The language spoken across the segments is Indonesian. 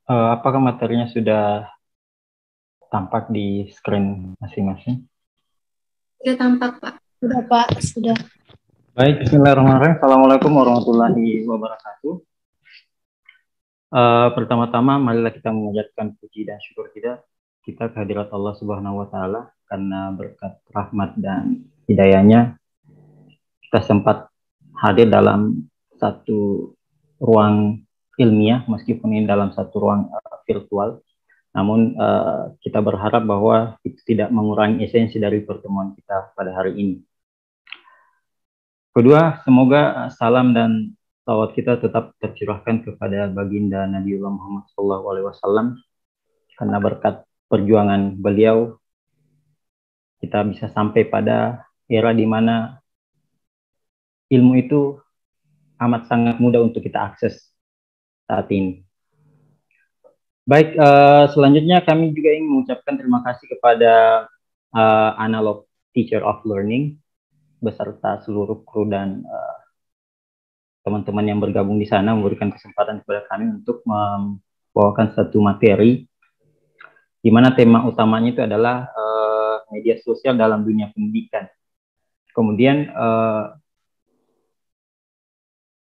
Apakah materinya sudah tampak di screen masing-masing? Sudah tampak, Pak. Sudah, Pak. Sudah. Baik, bismillahirrahmanirrahim. Assalamualaikum warahmatullahi wabarakatuh. Pertama-tama, marilah kita mengucapkan puji dan syukur kita kehadirat Allah Subhanahu wa Ta'ala, karena berkat rahmat dan hidayahnya kita sempat hadir dalam satu ruang ilmiah, meskipun ini dalam satu ruang virtual. Namun kita berharap bahwa itu tidak mengurangi esensi dari pertemuan kita pada hari ini. Kedua, semoga salam dan salawat kita tetap tercurahkan kepada baginda Nabiullah Muhammad SAW, karena berkat perjuangan beliau kita bisa sampai pada era di mana ilmu itu amat sangat mudah untuk kita akses saat ini. Baik, selanjutnya kami juga ingin mengucapkan terima kasih kepada Analog Teacher of Learning beserta seluruh kru dan teman-teman yang bergabung di sana, memberikan kesempatan kepada kami untuk membawakan satu materi di mana tema utamanya itu adalah media sosial dalam dunia pendidikan. Kemudian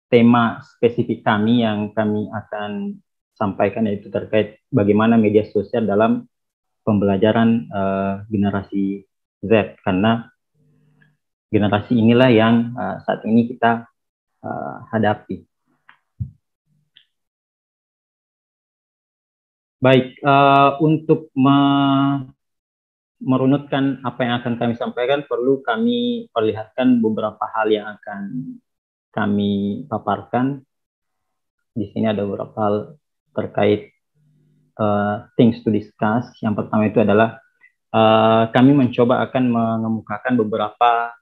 tema spesifik kami yang kami akan sampaikan yaitu terkait bagaimana media sosial dalam pembelajaran generasi Z, karena generasi inilah yang saat ini kita hadapi. Baik, untuk merunutkan apa yang akan kami sampaikan, perlu kami perlihatkan beberapa hal yang akan kami paparkan. Di sini ada beberapa hal terkait things to discuss. Yang pertama itu adalah kami mencoba akan mengemukakan beberapa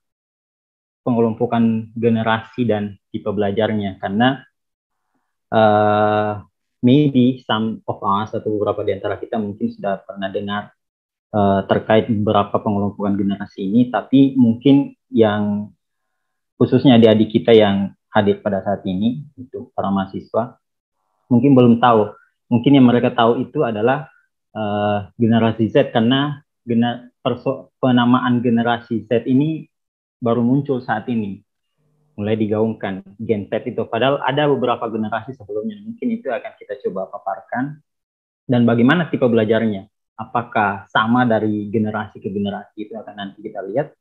pengelompokan generasi dan tipe belajarnya, karena maybe some of us atau beberapa di antara kita mungkin sudah pernah dengar terkait beberapa pengelompokan generasi ini, tapi mungkin yang khususnya adik-adik kita yang hadir pada saat ini, itu para mahasiswa, mungkin belum tahu. Mungkin yang mereka tahu itu adalah generasi Z, karena penamaan generasi Z ini baru muncul saat ini, mulai digaungkan Gen Z itu. Padahal ada beberapa generasi sebelumnya. Mungkin itu akan kita coba paparkan. Dan bagaimana tipe belajarnya? Apakah sama dari generasi ke generasi, itu akan nanti kita lihat.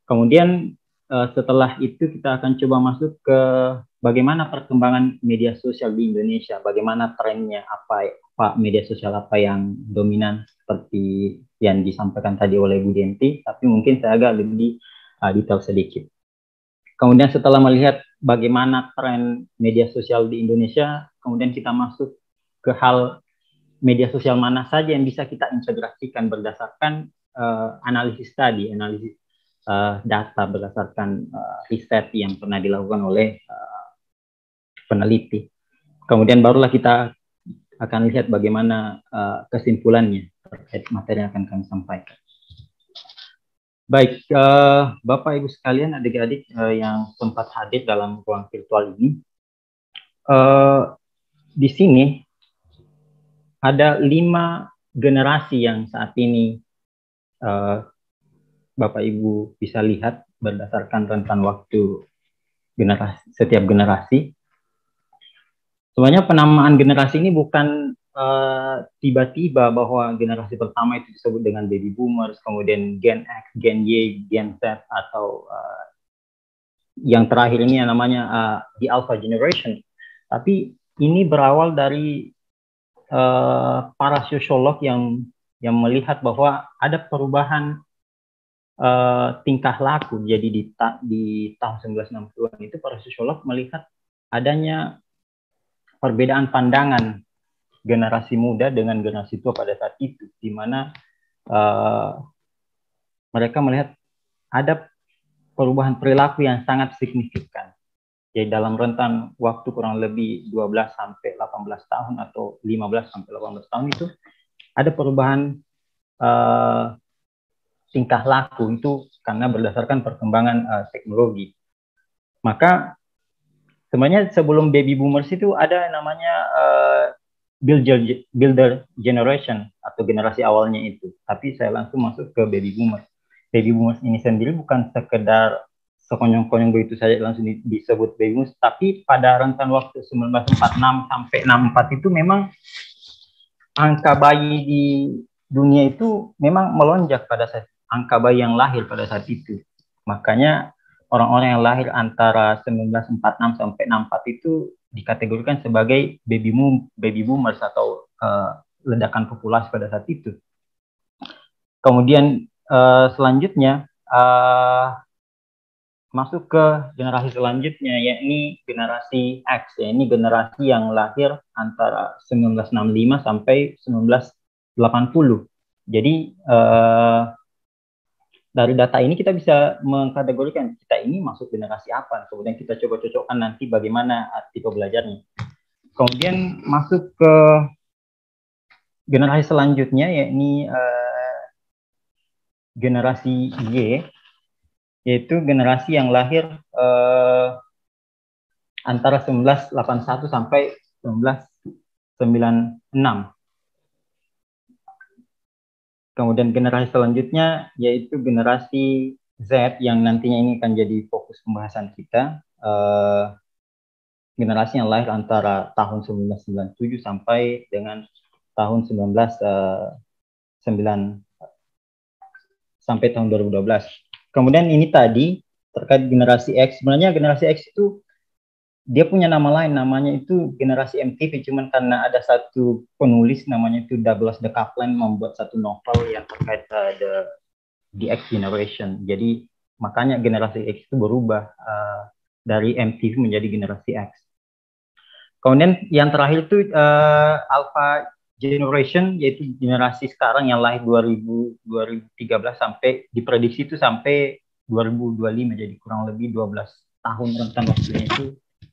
Kemudian setelah itu kita akan coba masuk ke bagaimana perkembangan media sosial di Indonesia, bagaimana trennya, apa media sosial apa yang dominan, seperti yang disampaikan tadi oleh Bu Denti, tapi mungkin saya agak lebih detail sedikit. Kemudian setelah melihat bagaimana tren media sosial di Indonesia, kemudian kita masuk ke hal media sosial mana saja yang bisa kita integrasikan berdasarkan analisis tadi, analisis data berdasarkan riset yang pernah dilakukan oleh peneliti. Kemudian barulah kita akan lihat bagaimana kesimpulannya terkait materi yang akan kami sampaikan. Baik, Bapak Ibu sekalian, adik-adik yang sempat hadir dalam ruang virtual ini, di sini ada 5 generasi yang saat ini Bapak Ibu bisa lihat berdasarkan rentan waktu setiap generasi. Sebenarnya penamaan generasi ini bukan tiba-tiba bahwa generasi pertama itu disebut dengan baby boomers, kemudian Gen X, Gen Y, Gen Z, atau yang terakhir ini yang namanya the Alpha Generation. Tapi ini berawal dari para sosiolog yang melihat bahwa ada perubahan tingkah laku. Jadi di tahun 1960-an itu para sosiolog melihat adanya perbedaan pandangan generasi muda dengan generasi tua pada saat itu, di mana mereka melihat ada perubahan perilaku yang sangat signifikan. Jadi dalam rentan waktu kurang lebih 12 sampai 18 tahun atau 15 sampai 18 tahun itu ada perubahan tingkah laku itu karena berdasarkan perkembangan teknologi. Maka sebenarnya sebelum baby boomers itu ada namanya builder generation atau generasi awalnya itu. Tapi saya langsung masuk ke baby boomers. Baby boomers ini sendiri bukan sekedar sekonyong-konyong begitu saja langsung disebut baby boomers, tapi pada rentan waktu 1946 sampai 64 itu memang angka bayi di dunia itu memang melonjak pada saat angka bayi yang lahir pada saat itu. Makanya orang-orang yang lahir antara 1946 sampai 64 itu dikategorikan sebagai baby boomers atau ledakan populasi pada saat itu. Kemudian selanjutnya masuk ke generasi selanjutnya, yakni generasi X, ya ini generasi yang lahir antara 1965 sampai 1980. Jadi dari data ini kita bisa mengkategorikan kita ini masuk generasi apa. Kemudian kita coba cocokkan nanti bagaimana tipe belajarnya. Kemudian masuk ke generasi selanjutnya, yakni generasi Y, yaitu generasi yang lahir antara 1981 sampai 1996. Kemudian generasi selanjutnya yaitu generasi Z yang nantinya ini akan jadi fokus pembahasan kita. Generasi yang lahir antara tahun 1997 sampai dengan tahun 1909 sampai tahun 2012. Kemudian ini tadi terkait generasi X. Sebenarnya generasi X itu dia punya nama lain, namanya itu generasi MTV, cuman karena ada satu penulis namanya itu Douglas De Kaplan membuat satu novel yang terkait the X Generation. Jadi makanya generasi X itu berubah dari MTV menjadi generasi X. Kemudian yang terakhir itu Alpha Generation, yaitu generasi sekarang yang lahir 2013 sampai diprediksi itu sampai 2025, jadi kurang lebih 12 tahun rentan waktunya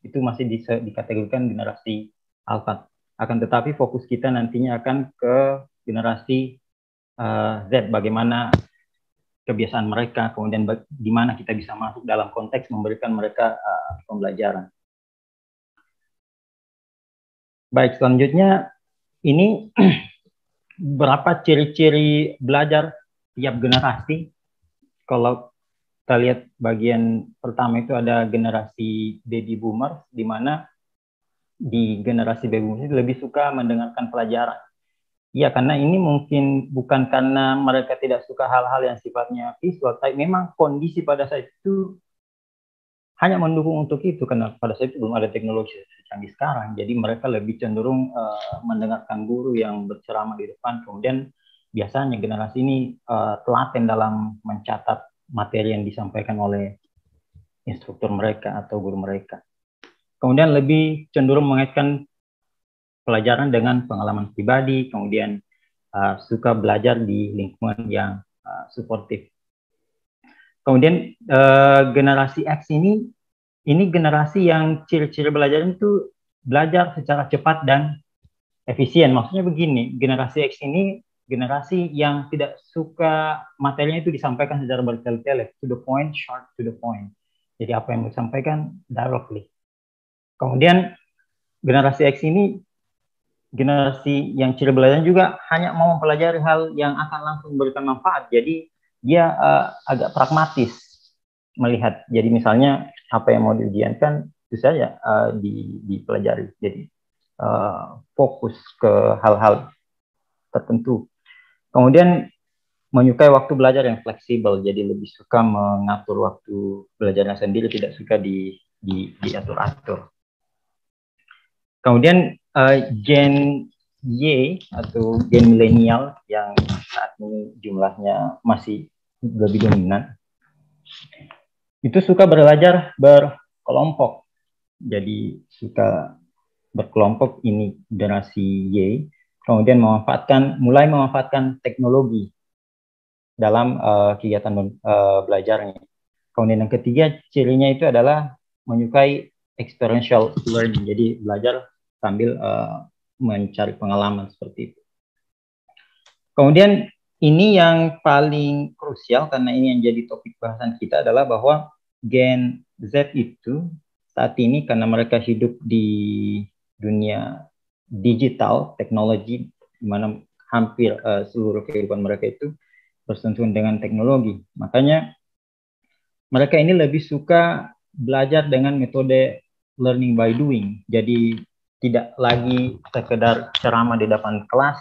itu masih dikategorikan generasi Alpha. Akan tetapi fokus kita nantinya akan ke generasi Z, bagaimana kebiasaan mereka, kemudian di mana kita bisa masuk dalam konteks memberikan mereka pembelajaran. Baik, selanjutnya ini berapa ciri-ciri belajar tiap generasi. Kalau kita lihat bagian pertama itu ada generasi baby boomers, di mana di generasi baby boomers itu lebih suka mendengarkan pelajaran. Ya, karena ini mungkin bukan karena mereka tidak suka hal-hal yang sifatnya visual, tapi memang kondisi pada saat itu hanya mendukung untuk itu, karena pada saat itu belum ada teknologi secanggih sekarang. Jadi mereka lebih cenderung mendengarkan guru yang berceramah di depan. Kemudian biasanya generasi ini telaten dalam mencatat materi yang disampaikan oleh instruktur mereka atau guru mereka. Kemudian lebih cenderung mengaitkan pelajaran dengan pengalaman pribadi, kemudian suka belajar di lingkungan yang suportif. Kemudian generasi X ini generasi yang ciri-ciri belajar itu belajar secara cepat dan efisien. Maksudnya begini, generasi X ini generasi yang tidak suka materinya itu disampaikan secara bertele-tele, to the point, short to the point. Jadi apa yang disampaikan directly. Kemudian generasi X ini generasi yang ciri belajar juga hanya mau mempelajari hal yang akan langsung memberikan manfaat. Jadi dia agak pragmatis melihat. Jadi misalnya apa yang mau diujiankan itu saja dipelajari. Jadi fokus ke hal-hal tertentu. Kemudian menyukai waktu belajar yang fleksibel. Jadi lebih suka mengatur waktu belajarnya sendiri, tidak suka diatur-atur. Kemudian Gen Y atau gen milenial yang saat ini jumlahnya masih lebih dominan, itu suka belajar berkelompok. Jadi suka berkelompok, ini generasi Y. Kemudian mulai memanfaatkan teknologi dalam kegiatan belajarnya. Kemudian yang ketiga cirinya itu adalah menyukai experiential learning. Jadi belajar sambil mencari pengalaman seperti itu. Kemudian ini yang paling krusial karena ini yang jadi topik bahasan kita adalah bahwa Gen Z itu saat ini karena mereka hidup di dunia digital teknologi, di mana hampir seluruh kehidupan mereka itu bersentuhan dengan teknologi. Makanya mereka ini lebih suka belajar dengan metode learning by doing. Jadi tidak lagi sekedar ceramah di depan kelas,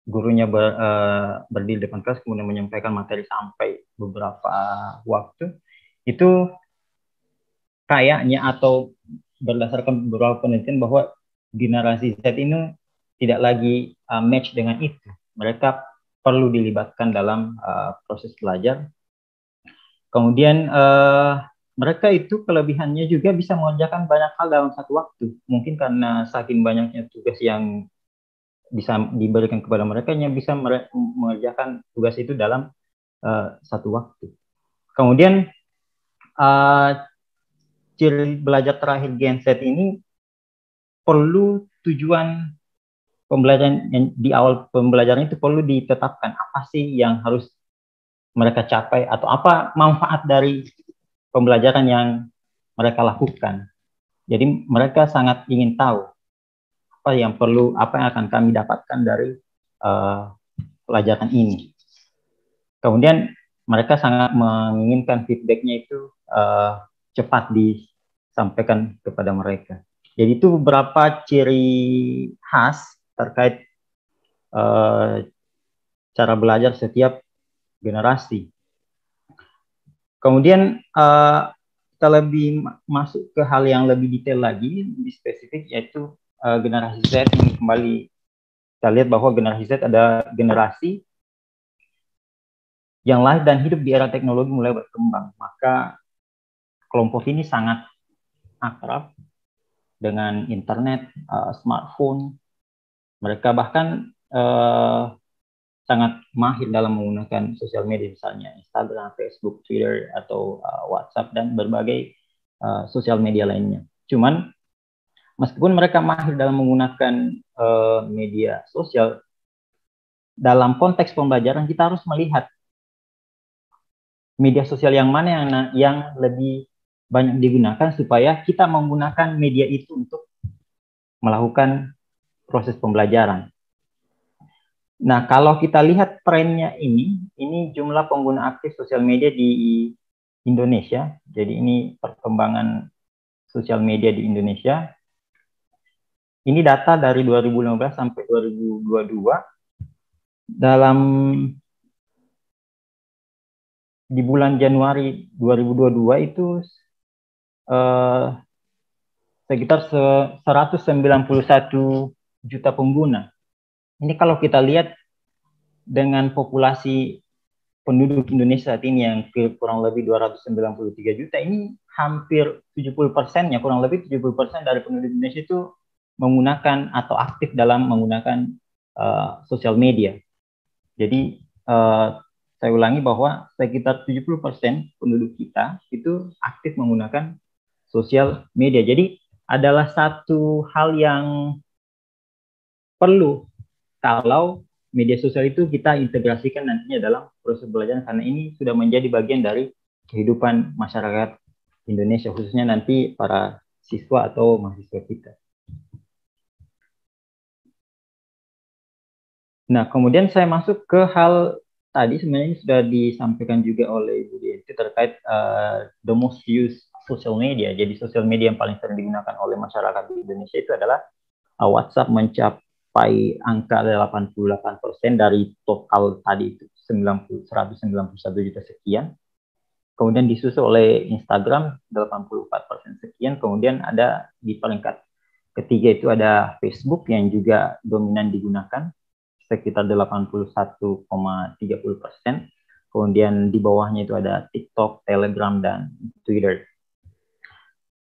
gurunya berdiri di depan kelas kemudian menyampaikan materi sampai beberapa waktu. Itu kayaknya atau berdasarkan beberapa penelitian bahwa generasi Z ini tidak lagi match dengan itu. Mereka perlu dilibatkan dalam proses belajar. Kemudian mereka itu kelebihannya juga bisa mengerjakan banyak hal dalam satu waktu. Mungkin karena saking banyaknya tugas yang bisa diberikan kepada mereka, yang bisa mengerjakan tugas itu dalam satu waktu. Kemudian ciri belajar terakhir Gen Z ini perlu tujuan pembelajaran di awal pembelajaran itu perlu ditetapkan apa sih yang harus mereka capai atau apa manfaat dari pembelajaran yang mereka lakukan. Jadi mereka sangat ingin tahu apa yang perlu, apa yang akan kami dapatkan dari pelajaran ini. Kemudian mereka sangat menginginkan feedbacknya itu cepat disampaikan kepada mereka. Jadi itu beberapa ciri khas terkait cara belajar setiap generasi. Kemudian kita lebih masuk ke hal yang lebih detail lagi, lebih spesifik, yaitu generasi Z. Ini kembali kita lihat bahwa generasi Z ada generasi yang lahir dan hidup di era teknologi mulai berkembang. Maka kelompok ini sangat akrab dengan internet, smartphone. Mereka bahkan sangat mahir dalam menggunakan sosial media, misalnya Instagram, Facebook, Twitter, atau WhatsApp, dan berbagai sosial media lainnya. Cuman, meskipun mereka mahir dalam menggunakan media sosial, dalam konteks pembelajaran kita harus melihat media sosial yang mana yang lebih banyak digunakan supaya kita menggunakan media itu untuk melakukan proses pembelajaran. Nah, kalau kita lihat trennya ini jumlah pengguna aktif sosial media di Indonesia. Jadi ini perkembangan sosial media di Indonesia. Ini data dari 2015 sampai 2022. Di bulan Januari 2022 itu sekitar 191 juta pengguna. Ini kalau kita lihat dengan populasi penduduk Indonesia saat ini yang kurang lebih 293 juta, ini hampir 70%-nya, kurang lebih 70% dari penduduk Indonesia itu menggunakan atau aktif dalam menggunakan sosial media. Jadi saya ulangi bahwa sekitar 70% penduduk kita itu aktif menggunakan sosial media. Jadi adalah satu hal yang perlu kalau media sosial itu kita integrasikan nantinya dalam proses belajar, karena ini sudah menjadi bagian dari kehidupan masyarakat Indonesia, khususnya nanti para siswa atau mahasiswa kita. Nah, kemudian saya masuk ke hal tadi, sebenarnya ini sudah disampaikan juga oleh Bu Dian, terkait the most used social media. Jadi sosial media yang paling sering digunakan oleh masyarakat di Indonesia itu adalah WhatsApp, mencapai angka 88% dari total tadi itu 191 juta sekian. Kemudian disusul oleh Instagram 84% sekian. Kemudian ada di peringkat ketiga itu ada Facebook yang juga dominan digunakan sekitar 81,30%. Kemudian di bawahnya itu ada TikTok, Telegram, dan Twitter.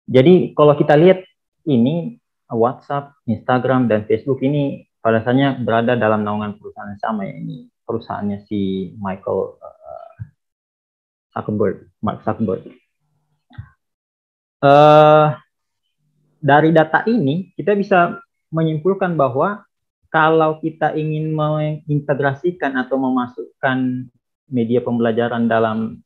Jadi kalau kita lihat ini WhatsApp, Instagram, dan Facebook ini pada dasarnya berada dalam naungan perusahaan yang sama, ya. Ini perusahaannya si Mark Zuckerberg. Dari data ini kita bisa menyimpulkan bahwa kalau kita ingin mengintegrasikan atau memasukkan media pembelajaran dalam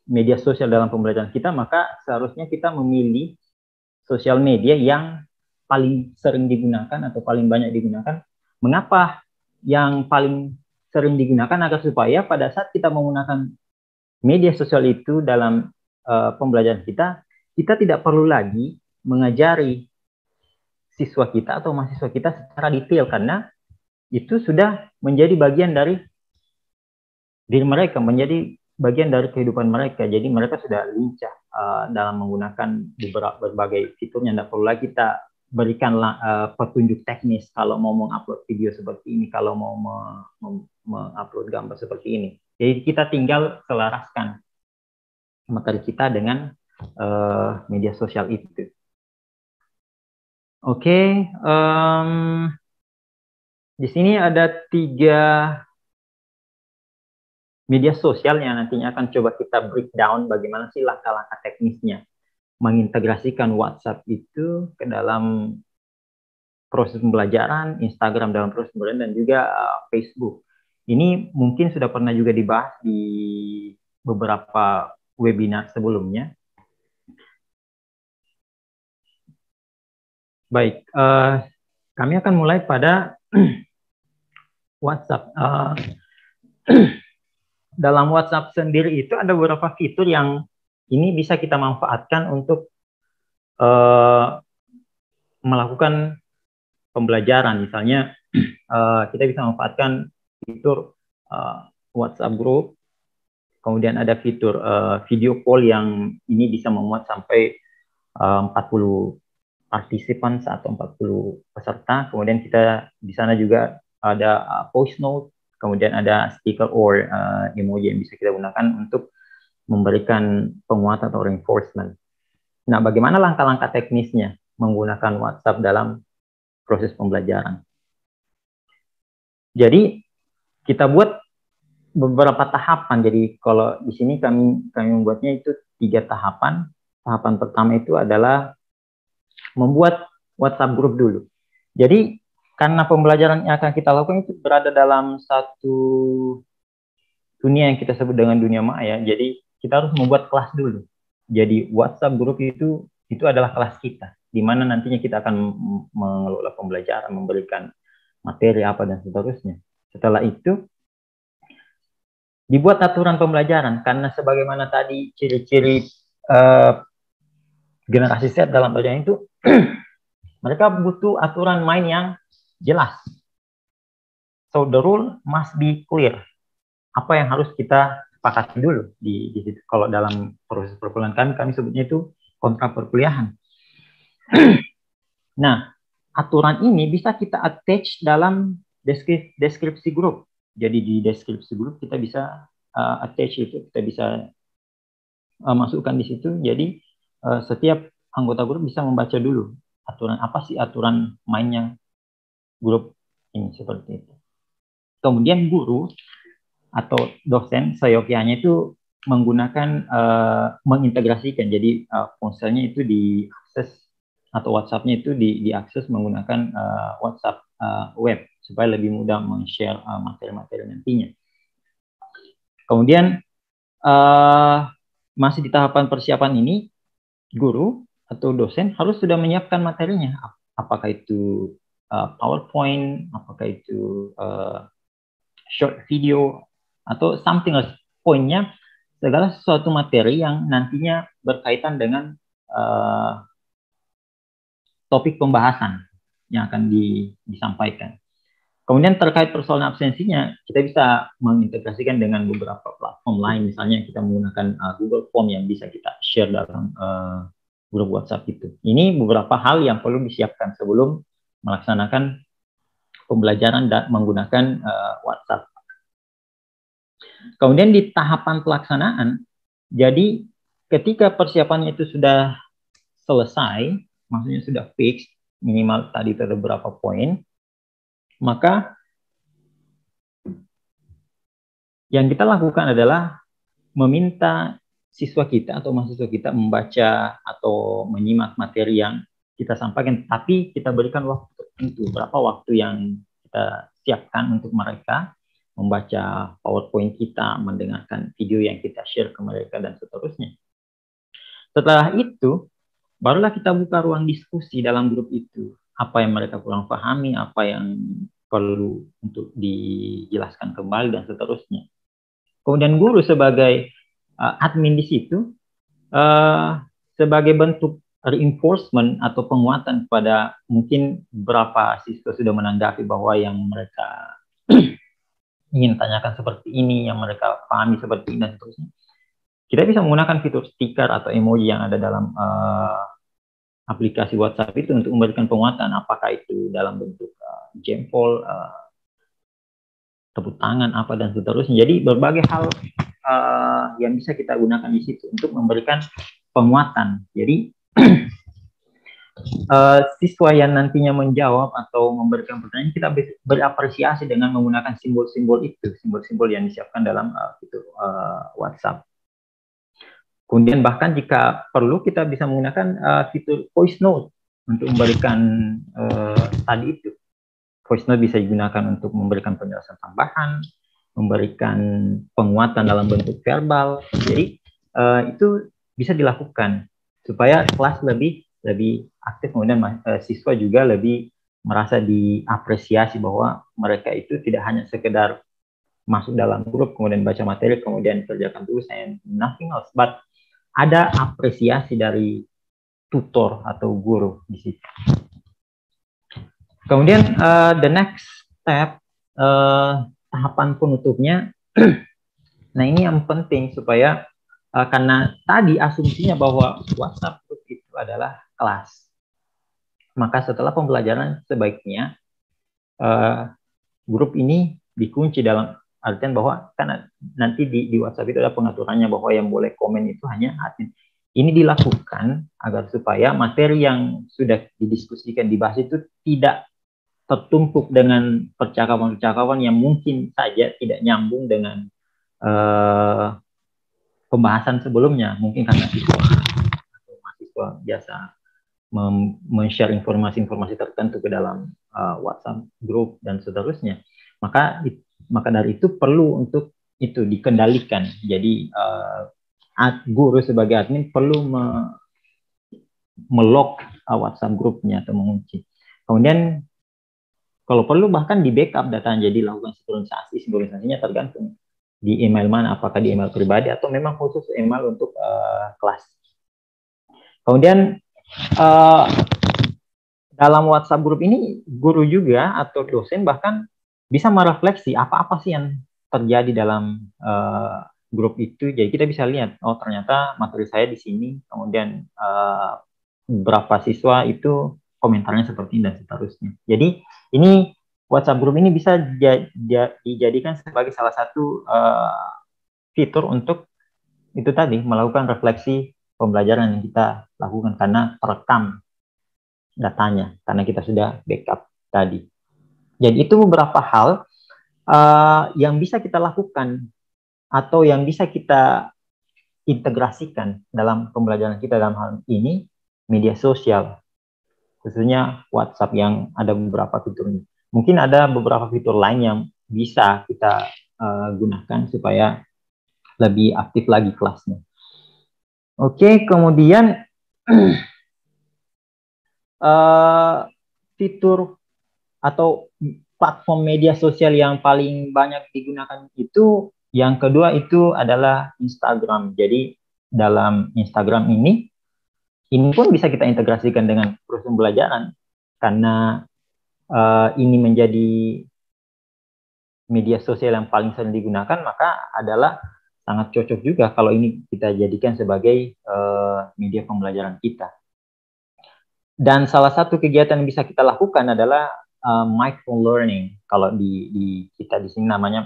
media sosial dalam pembelajaran kita, maka seharusnya kita memilih sosial media yang paling sering digunakan atau paling banyak digunakan. Mengapa yang paling sering digunakan? Agar supaya pada saat kita menggunakan media sosial itu dalam pembelajaran kita, kita tidak perlu lagi mengajari siswa kita atau mahasiswa kita secara detail, karena itu sudah menjadi bagian dari diri mereka, menjadi bagian dari kehidupan mereka. Jadi mereka sudah lincah dalam menggunakan berbagai fiturnya. Tidak perlu lagi kita berikan petunjuk teknis kalau mau mengupload video seperti ini, kalau mau mengupload gambar seperti ini. Jadi kita tinggal selaraskan materi kita dengan media sosial itu. Oke, di sini ada 3 media sosial yang nantinya akan coba kita breakdown bagaimana sih langkah-langkah teknisnya mengintegrasikan WhatsApp itu ke dalam proses pembelajaran, Instagram dalam proses pembelajaran, dan juga Facebook. Ini mungkin sudah pernah juga dibahas di beberapa webinar sebelumnya. Baik, kami akan mulai pada WhatsApp. Dalam WhatsApp sendiri itu ada beberapa fitur yang ini bisa kita manfaatkan untuk melakukan pembelajaran. Misalnya kita bisa manfaatkan fitur WhatsApp Group, kemudian ada fitur video call yang ini bisa memuat sampai 40 partisipan atau 40 peserta. Kemudian kita di sana juga ada voice note, kemudian ada sticker or emoji yang bisa kita gunakan untuk memberikan penguatan atau reinforcement. Nah, bagaimana langkah-langkah teknisnya menggunakan WhatsApp dalam proses pembelajaran? Jadi kita buat beberapa tahapan. Jadi kalau di sini kami membuatnya itu 3 tahapan. Tahapan pertama itu adalah membuat WhatsApp group dulu. Jadi karena pembelajaran yang akan kita lakukan itu berada dalam satu dunia yang kita sebut dengan dunia maya. Jadi kita harus membuat kelas dulu. Jadi WhatsApp group itu adalah kelas kita, di mana nantinya kita akan mengelola pembelajaran, memberikan materi apa dan seterusnya. Setelah itu dibuat aturan pembelajaran, karena sebagaimana tadi ciri-ciri generasi Z dalam pelajaran itu mereka butuh aturan main yang jelas. So the rule must be clear. Apa yang harus kita sepakati dulu di situ. Kalau dalam proses perkuliahan kami sebutnya itu kontrak perkuliahan. Nah, aturan ini bisa kita attach dalam deskripsi grup. Jadi di deskripsi grup kita bisa attach itu, kita bisa masukkan di situ. Jadi setiap anggota grup bisa membaca dulu aturan apa sih aturan mainnya grup ini, seperti itu. Kemudian guru atau dosen seyogyanya itu menggunakan mengintegrasikan. Jadi ponselnya itu diakses atau WhatsApp-nya itu diakses menggunakan WhatsApp web supaya lebih mudah men-share materi-materi nantinya. Kemudian masih di tahapan persiapan ini, guru atau dosen harus sudah menyiapkan materinya. Apakah itu PowerPoint, apakah itu short video, atau something else. Poinnya segala sesuatu materi yang nantinya berkaitan dengan topik pembahasan yang akan disampaikan. Kemudian terkait persoalan absensinya, kita bisa mengintegrasikan dengan beberapa platform lain. Misalnya kita menggunakan Google Form yang bisa kita share dalam grup WhatsApp itu. Ini beberapa hal yang perlu disiapkan sebelum melaksanakan pembelajaran dan menggunakan WhatsApp. Kemudian di tahapan pelaksanaan, jadi ketika persiapannya itu sudah selesai, maksudnya sudah fix, minimal tadi itu ada beberapa poin, maka yang kita lakukan adalah meminta siswa kita atau mahasiswa kita membaca atau menyimak materi yang kita sampaikan, tapi kita berikan waktu tertentu, berapa waktu yang kita siapkan untuk mereka membaca PowerPoint kita, mendengarkan video yang kita share ke mereka, dan seterusnya. Setelah itu, barulah kita buka ruang diskusi dalam grup itu. Apa yang mereka kurang pahami, apa yang perlu untuk dijelaskan kembali, dan seterusnya. Kemudian guru sebagai admin di situ, sebagai bentuk reinforcement atau penguatan kepada mungkin beberapa siswa sudah menanggapi bahwa yang mereka ingin tanyakan seperti ini, yang mereka pahami seperti ini, dan seterusnya. Kita bisa menggunakan fitur stiker atau emoji yang ada dalam aplikasi WhatsApp itu untuk memberikan penguatan, apakah itu dalam bentuk jempol, tepuk tangan, apa, dan seterusnya. Jadi berbagai hal yang bisa kita gunakan di situ untuk memberikan penguatan. Jadi siswa yang nantinya menjawab atau memberikan pertanyaan, kita berapresiasi dengan menggunakan simbol-simbol itu, simbol-simbol yang disiapkan dalam fitur WhatsApp. Kemudian bahkan jika perlu kita bisa menggunakan fitur voice note untuk memberikan tadi itu. Voice note bisa digunakan untuk memberikan penjelasan tambahan, memberikan penguatan dalam bentuk verbal. Jadi itu bisa dilakukan supaya kelas lebih aktif, kemudian siswa juga lebih merasa diapresiasi bahwa mereka itu tidak hanya sekedar masuk dalam grup, kemudian baca materi, kemudian kerjakan tugas, and nothing else, but ada apresiasi dari tutor atau guru di situ. Kemudian the next step, tahapan penutupnya. Nah, ini yang penting supaya karena tadi asumsinya bahwa WhatsApp group itu adalah kelas. Maka setelah pembelajaran sebaiknya grup ini dikunci, dalam artian bahwa kan nanti di WhatsApp itu ada pengaturannya bahwa yang boleh komen itu hanya admin. Ini dilakukan agar supaya materi yang sudah didiskusikan, dibahas itu tidak tertumpuk dengan percakapan-percakapan yang mungkin saja tidak nyambung dengan pembahasan sebelumnya. Mungkin karena siswa atau mahasiswa biasa men-share informasi-informasi tertentu ke dalam WhatsApp group dan seterusnya. Maka dari itu perlu untuk itu dikendalikan. Jadi guru sebagai admin perlu melock WhatsApp grupnya atau mengunci. Kemudian kalau perlu bahkan di backup datanya, jadi lakukan sinkronisasinya tergantung di email mana, apakah di email pribadi atau memang khusus email untuk kelas. Kemudian dalam WhatsApp grup ini guru juga atau dosen bahkan bisa merefleksi apa-apa sih yang terjadi dalam grup itu. Jadi kita bisa lihat, oh ternyata materi saya di sini, kemudian beberapa siswa itu komentarnya seperti ini dan seterusnya. Jadi ini WhatsApp group ini bisa dijadikan sebagai salah satu fitur untuk itu tadi, melakukan refleksi pembelajaran yang kita lakukan karena terekam datanya, karena kita sudah backup tadi. Jadi itu beberapa hal yang bisa kita lakukan atau yang bisa kita integrasikan dalam pembelajaran kita, dalam hal ini media sosial, khususnya WhatsApp yang ada beberapa fiturnya. Mungkin ada beberapa fitur lain yang bisa kita gunakan supaya lebih aktif lagi kelasnya. Oke, kemudian fitur atau platform media sosial yang paling banyak digunakan itu, yang kedua itu adalah Instagram. Jadi dalam Instagram ini pun bisa kita integrasikan dengan proses pembelajaran karena ini menjadi media sosial yang paling sering digunakan, maka adalah sangat cocok juga kalau ini kita jadikan sebagai media pembelajaran kita. Dan salah satu kegiatan yang bisa kita lakukan adalah micro learning. Kalau di kita di sini namanya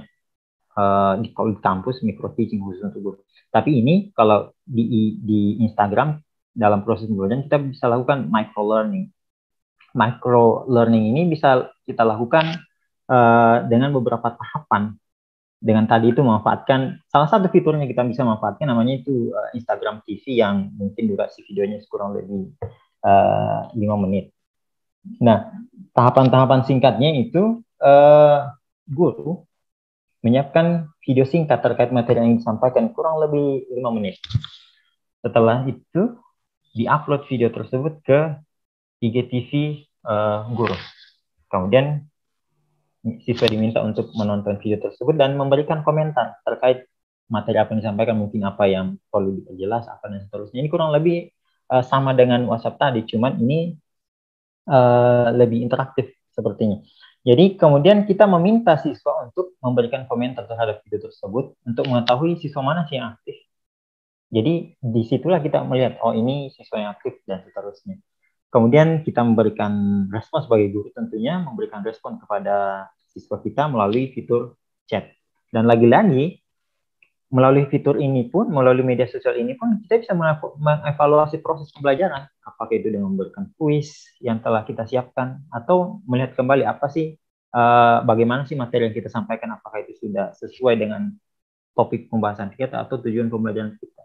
di kampus micro teaching khusus untuk guru. Tapi ini kalau di Instagram dalam proses pembelajaran kita bisa lakukan micro learning. Micro learning ini bisa kita lakukan dengan beberapa tahapan. Dengan tadi itu memanfaatkan salah satu fiturnya kita bisa manfaatkan namanya itu Instagram TV yang mungkin durasi videonya kurang lebih 5 menit. Nah, tahapan-tahapan singkatnya itu guru menyiapkan video singkat terkait materi yang disampaikan kurang lebih 5 menit. Setelah itu di-upload video tersebut ke IGTV guru. Kemudian siswa diminta untuk menonton video tersebut dan memberikan komentar terkait materi apa yang disampaikan, mungkin apa yang perlu diperjelas, apa dan seterusnya. Ini kurang lebih sama dengan WhatsApp tadi, cuman ini lebih interaktif sepertinya. Jadi kemudian kita meminta siswa untuk memberikan komentar terhadap video tersebut untuk mengetahui siswa mana sih yang aktif. Jadi disitulah kita melihat, oh ini siswa yang aktif dan seterusnya. Kemudian kita memberikan respon sebagai guru, tentunya memberikan respon kepada siswa kita melalui fitur chat. Dan lagi-lagi, melalui fitur ini pun, melalui media sosial ini pun, kita bisa mengevaluasi proses pembelajaran. Apakah itu dengan memberikan kuis yang telah kita siapkan, atau melihat kembali apa sih, bagaimana sih materi yang kita sampaikan, apakah itu sudah sesuai dengan topik pembahasan kita atau tujuan pembelajaran kita.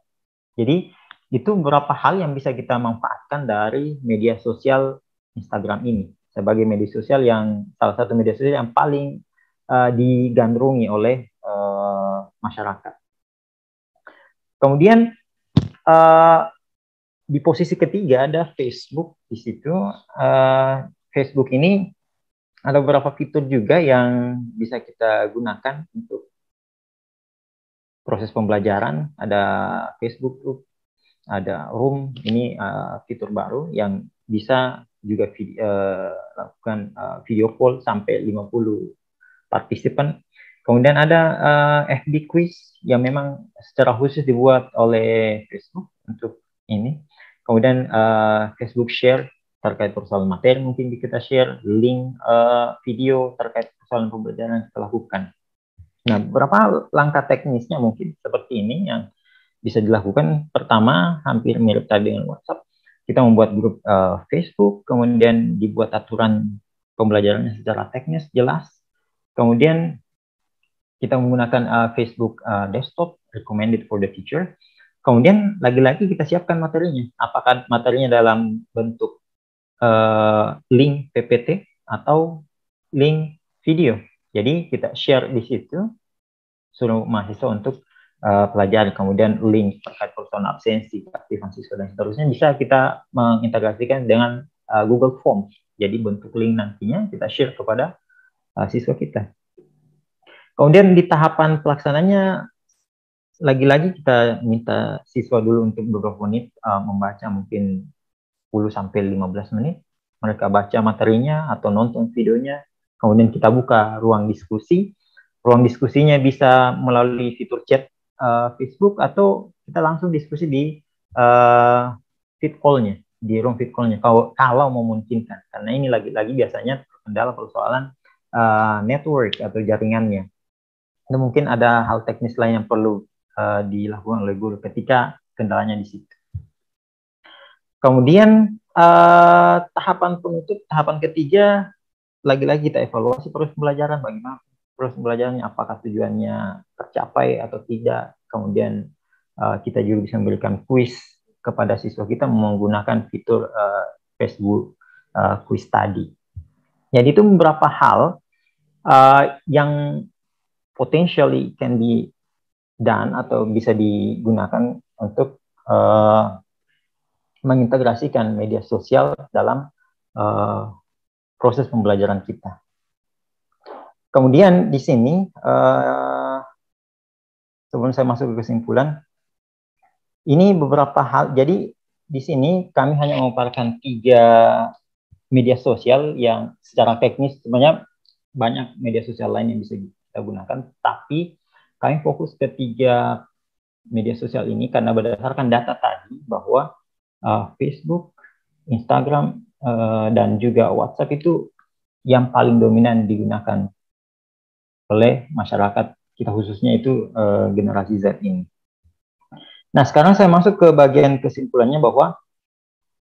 Jadi, itu beberapa hal yang bisa kita manfaatkan dari media sosial Instagram ini sebagai media sosial yang salah satu media sosial yang paling digandrungi oleh masyarakat. Kemudian di posisi ketiga ada Facebook. Di situ Facebook ini ada beberapa fitur juga yang bisa kita gunakan untuk proses pembelajaran. Ada Facebook Group, ada Room, ini fitur baru yang bisa juga lakukan video call sampai 50 partisipan. Kemudian ada FB Quiz yang memang secara khusus dibuat oleh Facebook untuk ini. Kemudian Facebook Share terkait persoalan materi, mungkin kita share link video terkait persoalan pembelajaran yang kita lakukan. Nah, beberapa langkah teknisnya mungkin seperti ini yang bisa dilakukan. Pertama, hampir mirip tadi dengan WhatsApp. Kita membuat grup Facebook, kemudian dibuat aturan pembelajarannya secara teknis, jelas. Kemudian kita menggunakan Facebook desktop, recommended for the teacher. Kemudian lagi-lagi kita siapkan materinya. Apakah materinya dalam bentuk link PPT atau link video. Jadi kita share di situ, suruh mahasiswa untuk pelajari. Kemudian link terkait persoalan absensi, keaktifan siswa dan seterusnya bisa kita mengintegrasikan dengan Google Forms. Jadi bentuk link nantinya kita share kepada siswa kita. Kemudian di tahapan pelaksananya lagi-lagi kita minta siswa dulu untuk beberapa menit membaca, mungkin 10-15 menit. Mereka baca materinya atau nonton videonya. Kemudian kita buka ruang diskusi. Ruang diskusinya bisa melalui fitur chat Facebook atau kita langsung diskusi di feed call-nya, di ruang feed call-nya kalau memungkinkan. Karena ini lagi-lagi biasanya terkendala persoalan network atau jaringannya. Dan mungkin ada hal teknis lain yang perlu dilakukan oleh guru ketika kendalanya di situ. Kemudian tahapan penutup, tahapan ketiga, lagi-lagi kita evaluasi proses pembelajaran, bagaimana proses pembelajarannya, apakah tujuannya tercapai atau tidak. Kemudian kita juga bisa memberikan kuis kepada siswa kita menggunakan fitur Facebook quiz tadi. Jadi itu beberapa hal yang potentially can be done atau bisa digunakan untuk mengintegrasikan media sosial dalam proses pembelajaran kita. Kemudian di sini, sebelum saya masuk ke kesimpulan, ini beberapa hal. Jadi di sini kami hanya memaparkan 3 media sosial yang secara teknis sebenarnya banyak media sosial lain yang bisa kita gunakan, tapi kami fokus ke 3 media sosial ini karena berdasarkan data tadi bahwa Facebook, Instagram, dan juga WhatsApp itu yang paling dominan digunakan oleh masyarakat kita, khususnya itu generasi Z ini. Nah, sekarang saya masuk ke bagian kesimpulannya bahwa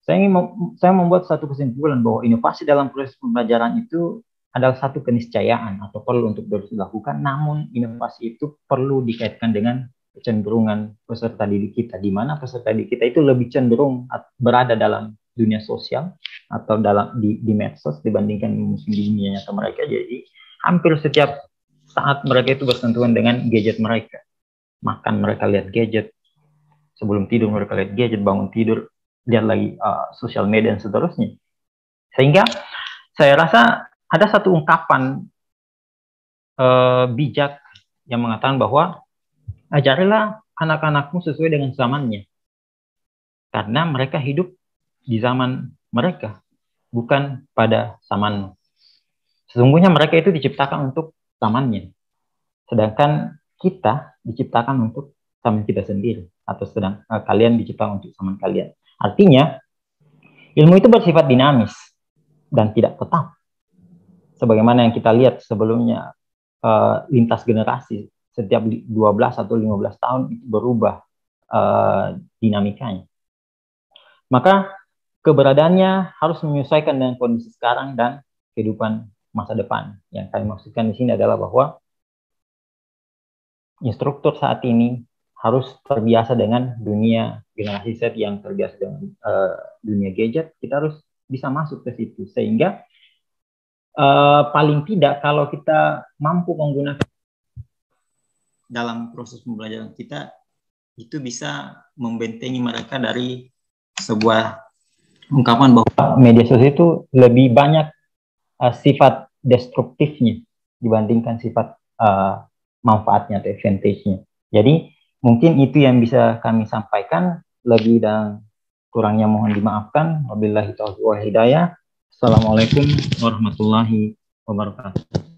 saya membuat satu kesimpulan bahwa inovasi dalam proses pembelajaran itu adalah satu keniscayaan atau perlu untuk dilakukan, namun inovasi itu perlu dikaitkan dengan kecenderungan peserta didik kita, di mana peserta didik kita itu lebih cenderung berada dalam dunia sosial atau di medsos dibandingkan di dunia nyata mereka. Jadi hampir setiap saat mereka itu bersentuhan dengan gadget mereka. Makan mereka lihat gadget, sebelum tidur mereka lihat gadget, bangun tidur lihat lagi sosial media dan seterusnya. Sehingga saya rasa ada satu ungkapan bijak yang mengatakan bahwa ajarilah anak-anakmu sesuai dengan zamannya, karena mereka hidup di zaman mereka, bukan pada zamanmu. Sesungguhnya mereka itu diciptakan untuk zamannya, sedangkan kita diciptakan untuk zaman kita sendiri, atau kalian diciptakan untuk zaman kalian. Artinya, ilmu itu bersifat dinamis dan tidak tetap. Sebagaimana yang kita lihat sebelumnya, lintas generasi, setiap 12 atau 15 tahun itu berubah dinamikanya. Maka keberadaannya harus menyesuaikan dengan kondisi sekarang dan kehidupan masa depan. Yang kami maksudkan di sini adalah bahwa instruktur saat ini harus terbiasa dengan dunia generasi Z yang terbiasa dengan dunia gadget. Kita harus bisa masuk ke situ, sehingga paling tidak kalau kita mampu menggunakan dalam proses pembelajaran kita, itu bisa membentengi mereka dari sebuah ungkapan bahwa media sosial itu lebih banyak sifat destruktifnya dibandingkan sifat manfaatnya atau advantage-nya. Jadi mungkin itu yang bisa kami sampaikan. Lebih dan kurangnya mohon dimaafkan. Wabillahi taufiq wal hidayah. Assalamualaikum warahmatullahi wabarakatuh.